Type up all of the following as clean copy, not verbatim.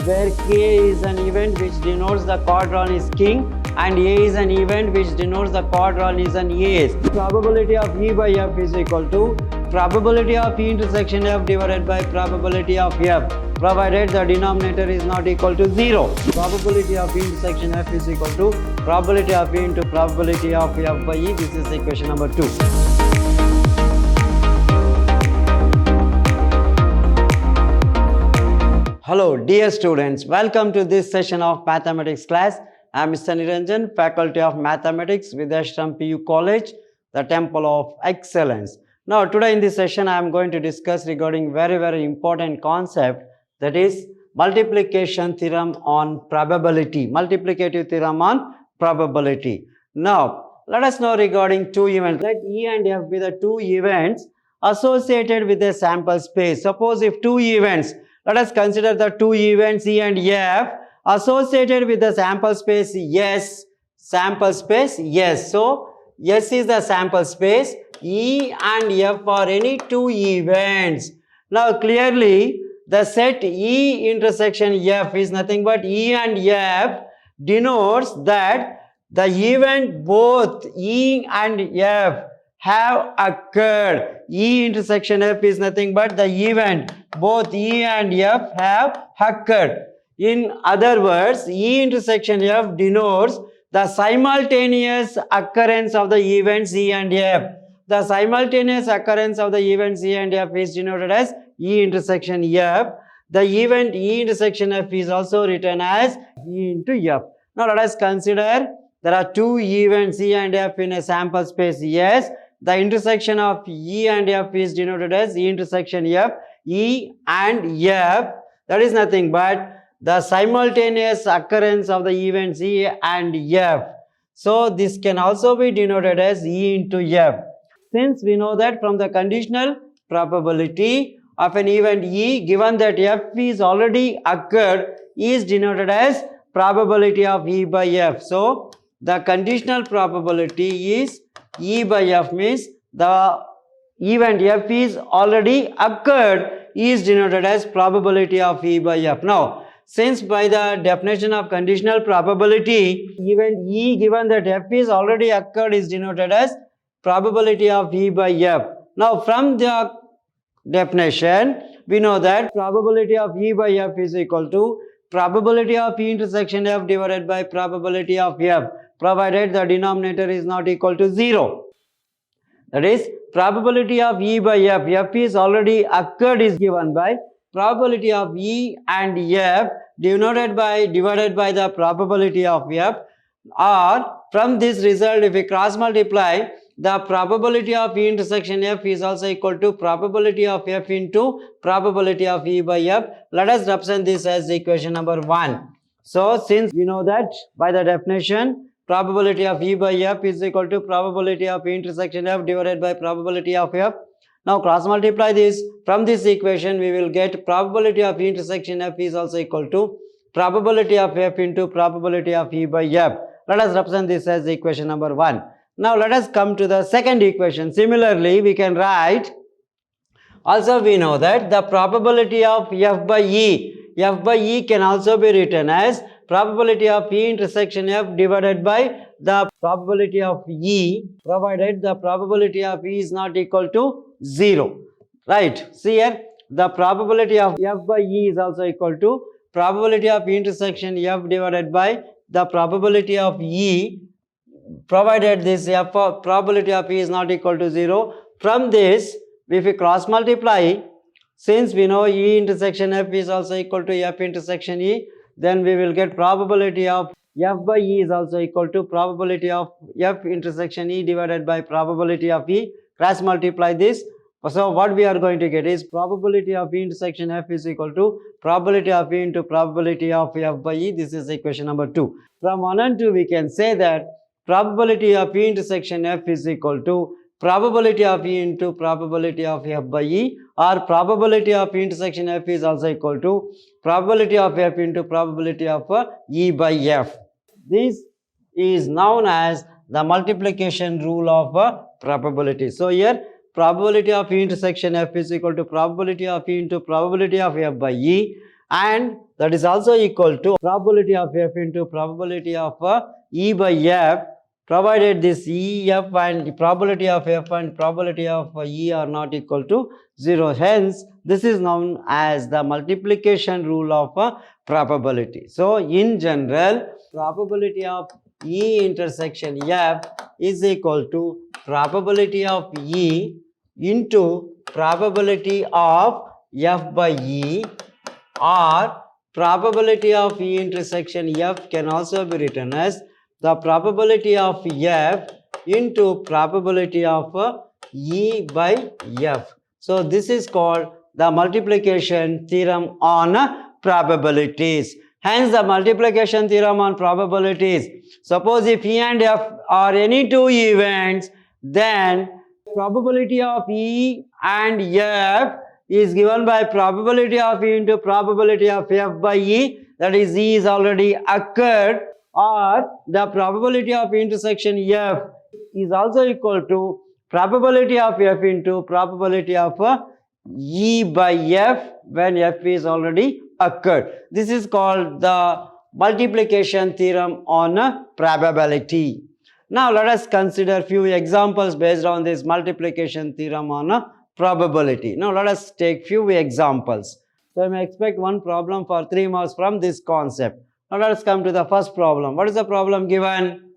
where K is an event which denotes the quadron is king and A is an event which denotes the quadron is an ace. Probability of E by F is equal to probability of E intersection F divided by probability of F, provided the denominator is not equal to 0. Probability of E intersection F is equal to probability of E into probability of F by E. This is equation number 2. Hello dear students, welcome to this session of mathematics class. I am Mr. Niranjan, Faculty of Mathematics, Vidhyaashram PU College, the Temple of Excellence. Now today in this session I am going to discuss regarding very important concept, that is multiplication theorem on probability, multiplicative theorem on probability. Now let us know regarding two events. Let E and F be the two events associated with a sample space. Suppose if two events, let us consider the two events E and F associated with the sample space S. Sample space S. So S is the sample space. E and F are any two events. Now clearly the set E intersection F is nothing but E and F denotes that the event both E and F have occurred. E intersection F is nothing but the event both E and F have occurred. In other words, E intersection F denotes the simultaneous occurrence of the events E and F. The simultaneous occurrence of the events E and F is denoted as E intersection F. The event E intersection F is also written as E into F. Now let us consider there are two events E and F in a sample space S. The intersection of E and F is denoted as E intersection F. E and F, that is nothing but the simultaneous occurrence of the events E and F. So this can also be denoted as E into F. Since we know that from the conditional probability of an event E, given that F is already occurred, is denoted as probability of E by F. So the conditional probability is E by F, means the event F is already occurred is denoted as probability of E by F. Now, since by the definition of conditional probability, event E given that F is already occurred is denoted as probability of E by F. Now, from the definition, we know that probability of E by F is equal to probability of E intersection F divided by probability of F, provided the denominator is not equal to 0. That is, probability of E by F, F is already occurred is given by probability of E and F divided by the probability of F, or from this result if we cross multiply, the probability of E intersection F is also equal to probability of F into probability of E by F. Let us represent this as equation number 1. So since we know that by the definition, probability of E by F is equal to probability of E intersection F divided by probability of F. Now cross multiply this. From this equation we will get probability of E intersection F is also equal to probability of F into probability of E by F. Let us represent this as equation number 1. Now let us come to the second equation. Similarly, we can write, also we know that the probability of F by E can also be written as probability of E intersection F divided by the probability of E, provided the probability of E is not equal to 0. Right? See here, the probability of F by E is also equal to probability of E intersection F divided by the probability of E, provided this F probability of E is not equal to 0. From this, if we cross multiply, since we know E intersection F is also equal to F intersection E, then we will get probability of F by E is also equal to probability of F intersection E divided by probability of E. Cross multiply this. So what we are going to get is probability of E intersection F is equal to probability of E into probability of F by E. This is equation number 2. From 1 and 2 we can say that probability of E intersection F is equal to probability of E into probability of F by E, or probability of E intersection F is also equal to probability of F into probability of E by F. This is known as the multiplication rule of probability. So here probability of E intersection F is equal to probability of E into probability of F by E, and that is also equal to probability of F into probability of E by F, provided this EF and probability of F and probability of E are not equal to 0. Hence, this is known as the multiplication rule of probability. So, in general, probability of E intersection F is equal to probability of E into probability of F by E, or probability of E intersection F can also be written as the probability of F into probability of E by F. So, this is called the multiplication theorem on probabilities. Hence, the multiplication theorem on probabilities. Suppose if E and F are any two events, then probability of E and F is given by probability of E into probability of F by E, that is E is already occurred, or the probability of intersection F is also equal to probability of F into probability of E by F when F is already occurred. This is called the multiplication theorem on probability. Now let us consider few examples based on this multiplication theorem on probability. Now let us take few examples. So you may expect one problem for 3 marks from this concept. Now let us come to the first problem. What is the problem given?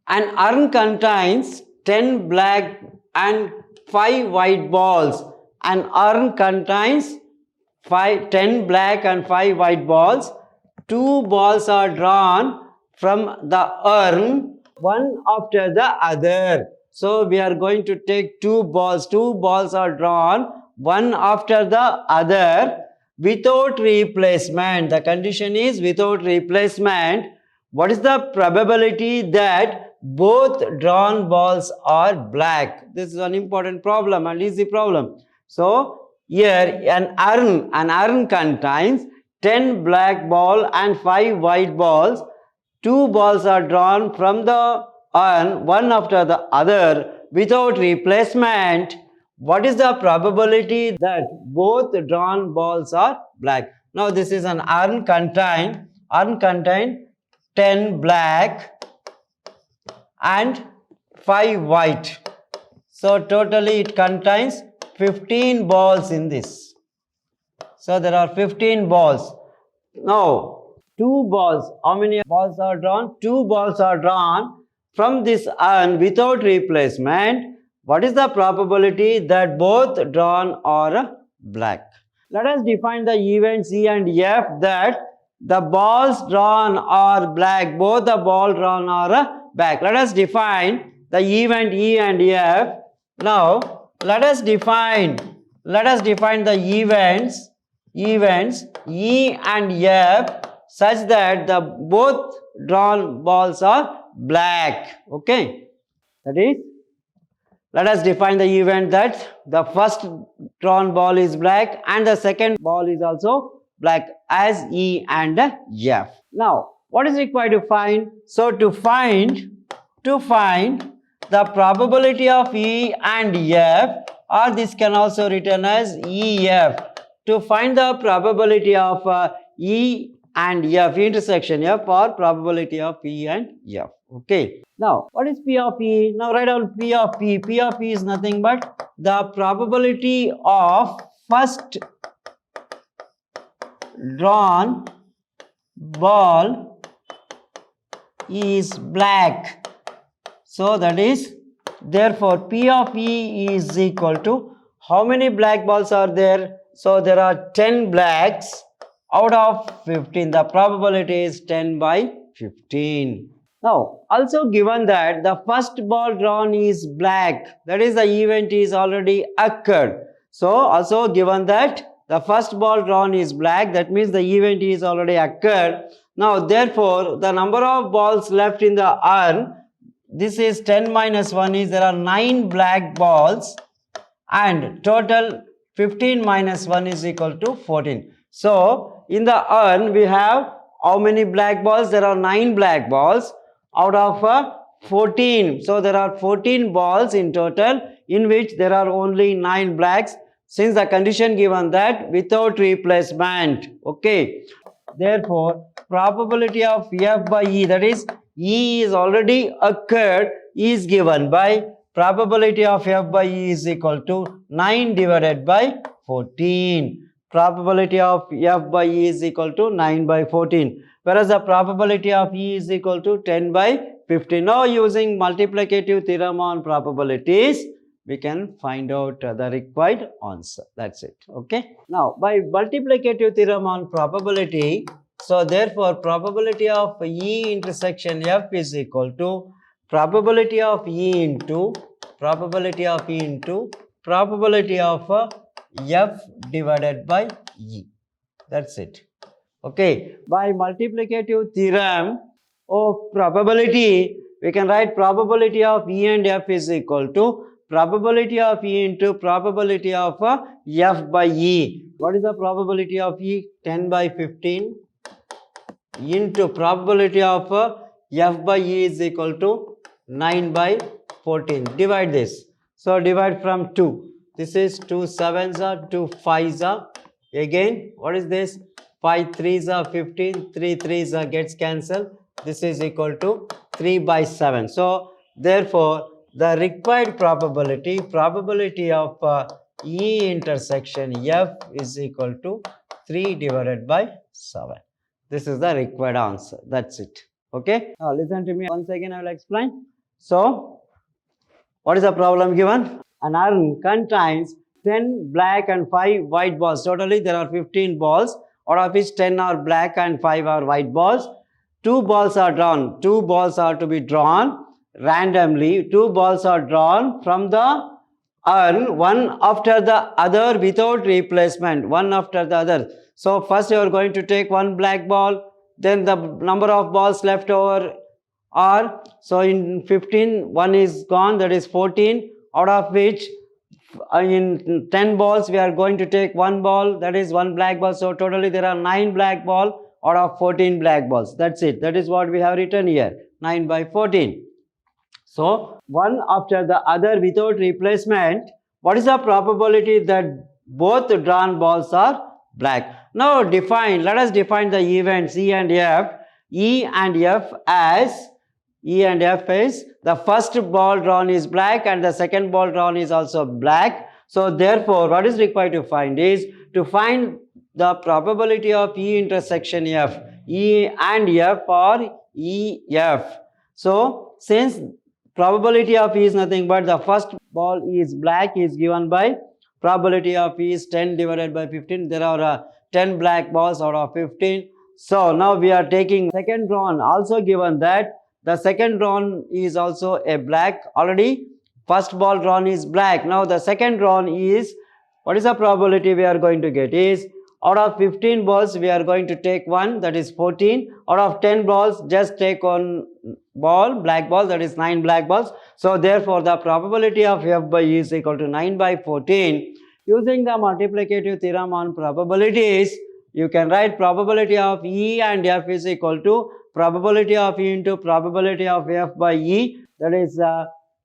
An urn contains 10 black and 5 white balls. An urn contains 10 black and 5 white balls. 2 balls are drawn from the urn, one after the other. So we are going to take 2 balls. 2 balls are drawn one after the other without replacement. The condition is without replacement. What is the probability that both drawn balls are black? This is an important problem and easy problem. So here an urn contains 10 black ball and 5 white balls. 2 balls are drawn from the urn one after the other without replacement. What is the probability that both drawn balls are black? Now this is an urn contained 10 black and 5 white. So totally it contains 15 balls in this. So there are 15 balls. Now 2 balls. How many balls are drawn? 2 balls are drawn from this urn without replacement. What is the probability that both drawn are black? Let us define the events E and F that the balls drawn are black. Both the ball drawn are black. Let us define the event E and F. Now let us define the events E and F such that the both drawn balls are black. Okay, that is, let us define the event that the first drawn ball is black and the second ball is also black as E and F. Now what is required to find? So to find the probability of E and F, or this can also written as EF. To find the probability of E and F, intersection F, or probability of E and F. Okay. Now, what is P of E? Now write down P of E. P of E is nothing but the probability of first drawn ball is black. So that is, therefore P of E is equal to, how many black balls are there? So there are 10 blacks out of 15. The probability is 10 by 15. Now also given that the first ball drawn is black, that is the event is already occurred. So also given that the first ball drawn is black, that means the event is already occurred. Now therefore the number of balls left in the urn, this is 10 minus 1 is, there are 9 black balls, and total 15 minus 1 is equal to 14. So in the urn we have how many black balls? There are 9 black balls out of 14. So there are 14 balls in total, in which there are only 9 blacks. since the condition given that without replacement. Okay. Therefore, probability of F by E, that is E is already occurred, is given by probability of F by E is equal to 9 divided by 14. Probability of F by E is equal to 9 by 14. Whereas the probability of E is equal to 10 by 15. Now using multiplicative theorem on probabilities, we can find out the required answer. That's it. Okay. Now by multiplicative theorem on probability, so therefore probability of E intersection F is equal to probability of E into probability of E into probability of F divided by E. That's it. Okay. By multiplicative theorem of probability, we can write probability of E and F is equal to probability of E into probability of F by E. What is the probability of E? 10 by 15 into probability of F by E is equal to 9 by 14. Divide this. So divide from 2. This is 2 7s are 2 5s are. Again, what is this? 5 3s are 15. 3 3s are gets cancelled. This is equal to 3 by 7. So therefore, the required probability of E intersection F is equal to 3 divided by 7. This is the required answer. That's it. Okay. Now listen to me once again. I will explain. So, what is the problem given? An urn contains 10 black and 5 white balls. Totally there are 15 balls, out of which 10 are black and 5 are white balls. 2 balls are drawn. 2 balls are to be drawn randomly. 2 balls are drawn from the urn, one after the other without replacement, one after the other. So first you are going to take one black ball, then the number of balls left over are, so in 15 one is gone, that is 14, out of which in 10 balls we are going to take one ball, that is one black ball. So totally there are 9 black balls out of 14 black balls. That's it. That is what we have written here, 9 by 14. So one after the other without replacement. What is the probability that both drawn balls are black? Now let us define the events E and F. E and F as, E and F is, the first ball drawn is black and the second ball drawn is also black. So therefore, what is required to find is to find the probability of E intersection F. E and F or EF. So since probability of E is nothing but the first ball is black is given by probability of E is 10 divided by 15. There are 10 black balls out of 15. So now we are taking second drawn, also given that the second drawn is also a black. Already first ball drawn is black. Now the second drawn is, what is the probability we are going to get is, out of 15 balls we are going to take one, that is 14. Out of 10 balls just take one ball, black ball, that is 9 black balls. So therefore the probability of F by E is equal to 9 by 14. Using the multiplicative theorem on probabilities, you can write probability of E and F is equal to probability of E into probability of F by E, that is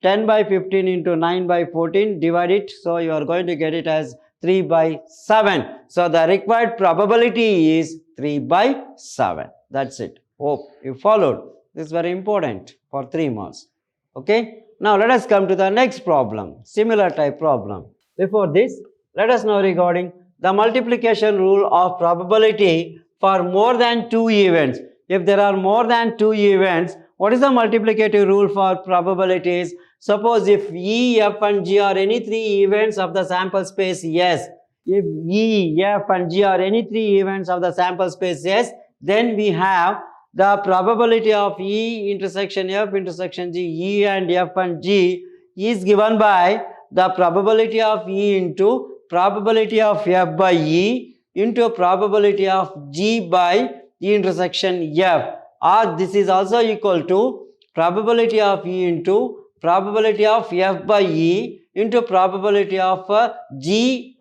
10 by 15 into 9 by 14, divide it. So you are going to get it as 3 by 7. So the required probability is 3 by 7. That's it. Hope you followed. This is very important for 3 marks. Okay. Now let us come to the next problem. Similar type problem. Before this, let us know regarding the multiplication rule of probability for more than 2 events. If there are more than 2 events, what is the multiplicative rule for probabilities? Suppose if E, F and G are any 3 events of the sample space yes, if E, F and G are any 3 events of the sample space yes, then we have the probability of E intersection F intersection G, E and F and G is given by the probability of E into probability of F by E into probability of G by E intersection F, or this is also equal to probability of E into probability of F by E into probability of G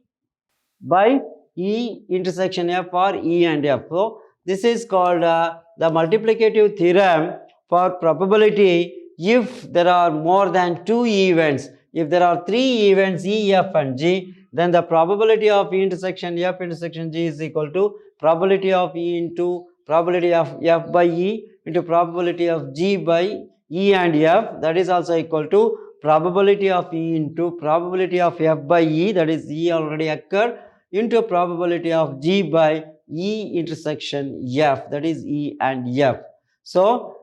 by E intersection F or E and F. So this is called the multiplicative theorem for probability if there are more than 2 events. If there are 3 events E, F and G, then the probability of E intersection F intersection G is equal to probability of E into probability of F by E into probability of G by E and F, that is also equal to probability of E into probability of F by E, that is E already occurred, into probability of G by E intersection F, that is E and F. So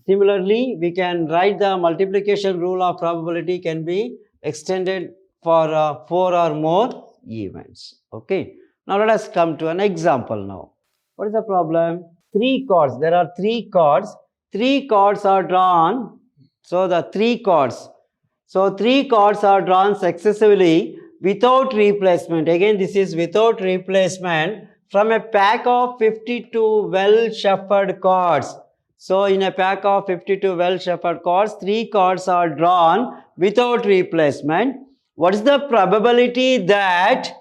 similarly, we can write the multiplication rule of probability can be extended for 4 or more events. Okay. Now let us come to an example now. What is the problem? 3 cards. There are 3 cards. 3 cards are drawn. So the 3 cards. So 3 cards are drawn successively without replacement. Again, this is without replacement from a pack of 52 well-shuffled cards. So in a pack of 52 well-shuffled cards, 3 cards are drawn without replacement. What is the probability that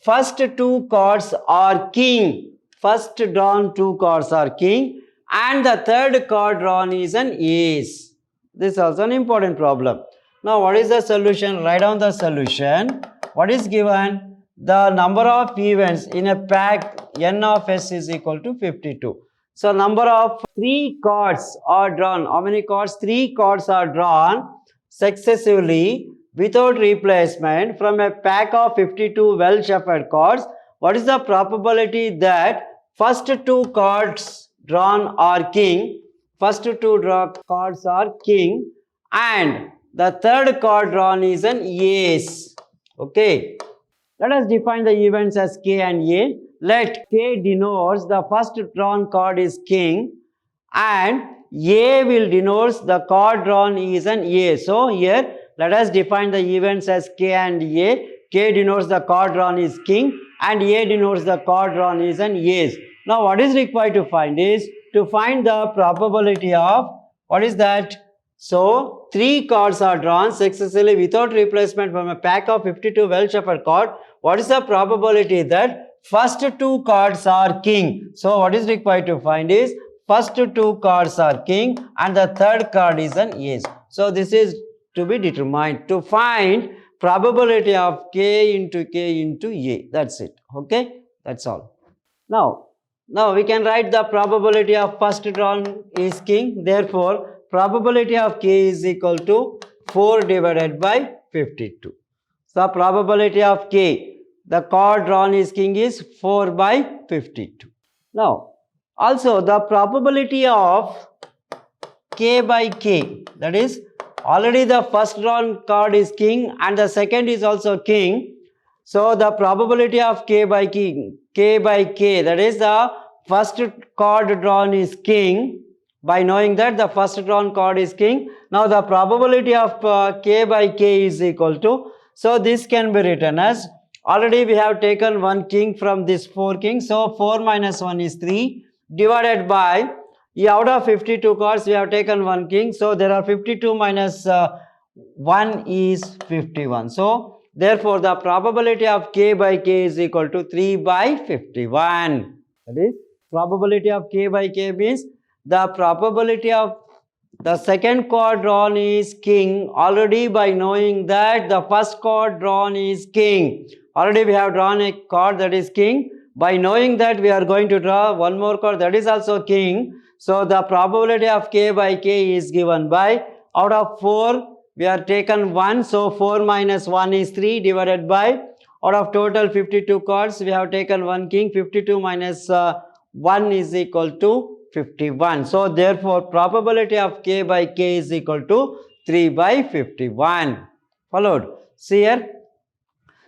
first 2 cards are king? First drawn 2 cards are king and the third card drawn is an ace. This is also an important problem. Now what is the solution? Write down the solution. What is given? The number of events in a pack n of s is equal to 52. So number of 3 cards are drawn. How many cards? 3 cards are drawn successively without replacement from a pack of 52 well-shuffled cards. What is the probability that first 2 cards drawn are king, first 2 cards are king and the third card drawn is an ace? Okay. Let us define the events as K and A. Let K denotes the first drawn card is king and A will denotes the card drawn is an ace. So here let us define the events as K and A. K denotes the card drawn is king and A denotes the card drawn is an ace. Now what is required to find is to find the probability of, what is that? So 3 cards are drawn successively without replacement from a pack of 52 well-shuffled cards. What is the probability that first 2 cards are king? So what is required to find is first 2 cards are king and the third card is an ace. So this is to be determined to find probability of K into A. That's it. Okay, that's all. Now we can write the probability of first drawn is king. Therefore probability of K is equal to 4 divided by 52. So probability of K, the card drawn is king, is 4 by 52. Now also the probability of K by K, that is already the first drawn card is king and the second is also king. So the probability of K by K, that is the first card drawn is king. By knowing that the first drawn card is king, now the probability of K by K is equal to, so this can be written as, already we have taken 1 king from this 4 kings, so 4 minus 1 is 3 divided by, out of 52 cards we have taken 1 king, so there are 52 minus 1 is 51. So therefore the probability of K by K is equal to 3 by 51. That is, probability of K by K means the probability of the second card drawn is king, already by knowing that the first card drawn is king. Already we have drawn a card that is king. By knowing that we are going to draw one more card that is also king. So the probability of K by K is given by, out of 4 we are taken 1. So 4 minus 1 is 3 divided by, out of total 52 cards we have taken 1 king. 52 minus 1 is equal to 51. So therefore probability of K by K is equal to 3 by 51. Followed. See here.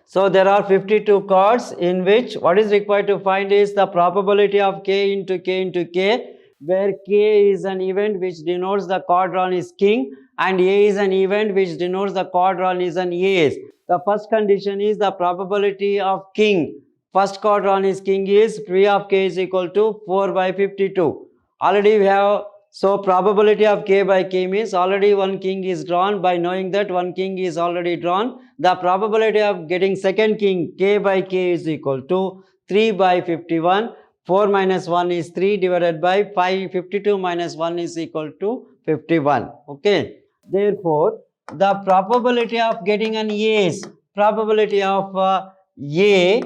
So there are 52 cards in which what is required to find is the probability of K into K, where K is an event which denotes the card drawn is king and A is an event which denotes the card drawn is an ace. The first condition is the probability of king. First card drawn is king is P of K is equal to 4 by 52. Already we have, so probability of K by K means already 1 king is drawn. By knowing that 1 king is already drawn, the probability of getting second king K by K is equal to 3 by 51. 4 minus 1 is 3 divided by 52 minus 1 is equal to 51. Okay. Therefore, the probability of getting an ace, probability of A,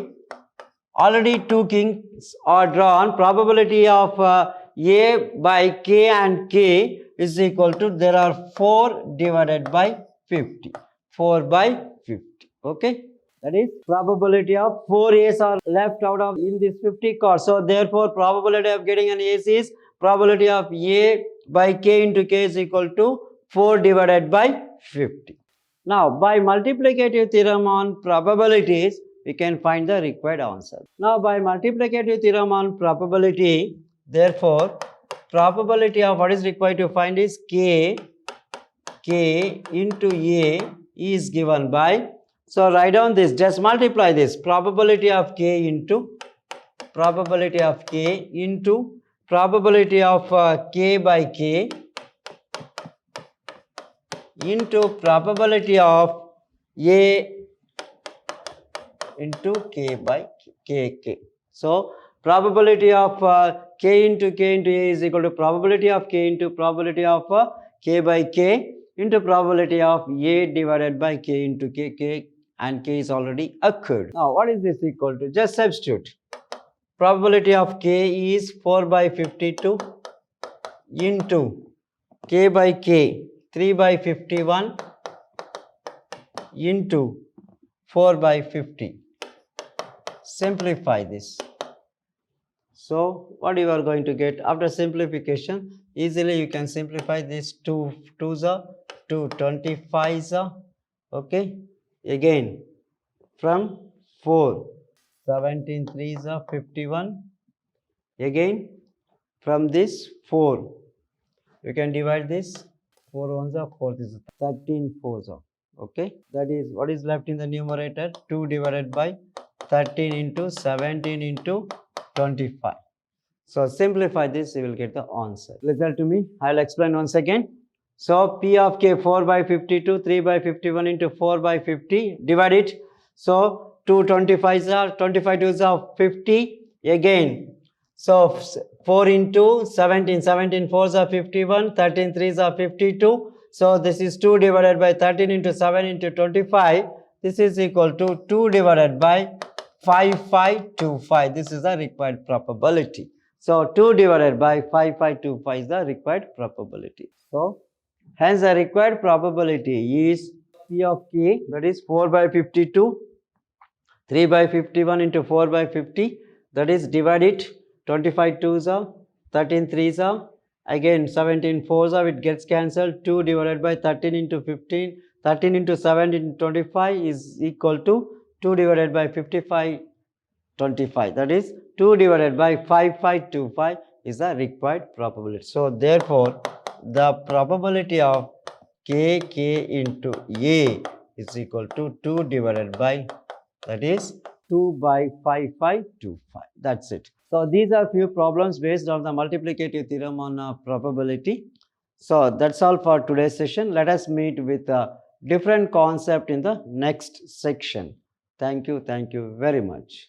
already two kings are drawn, probability of A by K and K is equal to, there are 4 divided by 50, 4 by 50, okay. That is probability of 4 A's are left out of in this 50 cards. So therefore probability of getting an ace is probability of A by K into K is equal to 4 divided by 50. Now by multiplicative theorem on probabilities, we can find the required answer. Now by multiplicative theorem on probability, therefore probability of what is required to find is K into A is given by, so write down this, just multiply this, probability of K into probability of K into probability of K by K into probability of A into K by K. So probability of K into A is equal to probability of K into probability of K by K into probability of A divided by K into K, and K is already occurred. Now what is this equal to? Just substitute. Probability of K is 4 by 52 into K by K 3 by 51 into 4 by 50. Simplify this. So what you are going to get after simplification, easily you can simplify this. 2 2s are 2 25s are, okay. Again from 4 17 3s are 51. Again from this 4 you can divide this, 4 1s are 4, this is 13 4s are, okay. That is what is left in the numerator, 2 divided by 13 into 17 into 25. So simplify this, you will get the answer. Listen to me, I will explain once again. So P of K 4 by 52, 3 by 51 into 4 by 50, divide it. So 2 25s are 25 2s are 50. Again, so 4 into 17, 17 4s are 51, 13 3s are 52. So this is 2 divided by 13 into 7 into 25. This is equal to 2 divided by 5525. This is the required probability. So 2 divided by 5525 is the required probability. So hence the required probability is P of K, that is 4 by 52, 3 by 51 into 4 by 50, that is divide it, 25 2s are, 13 3s are, again 17 4s are, it gets cancelled, 2 divided by 13 into 15, 13 into 7 into 25 is equal to 2 divided by 55 25, that is 2 divided by 5525 is the required probability. So therefore the probability of K into A is equal to 2 divided by, that is 2 by 5525. That's it. So these are few problems based on the multiplicative theorem on probability. So that's all for today's session. Let us meet with a different concept in the next section. Thank you very much.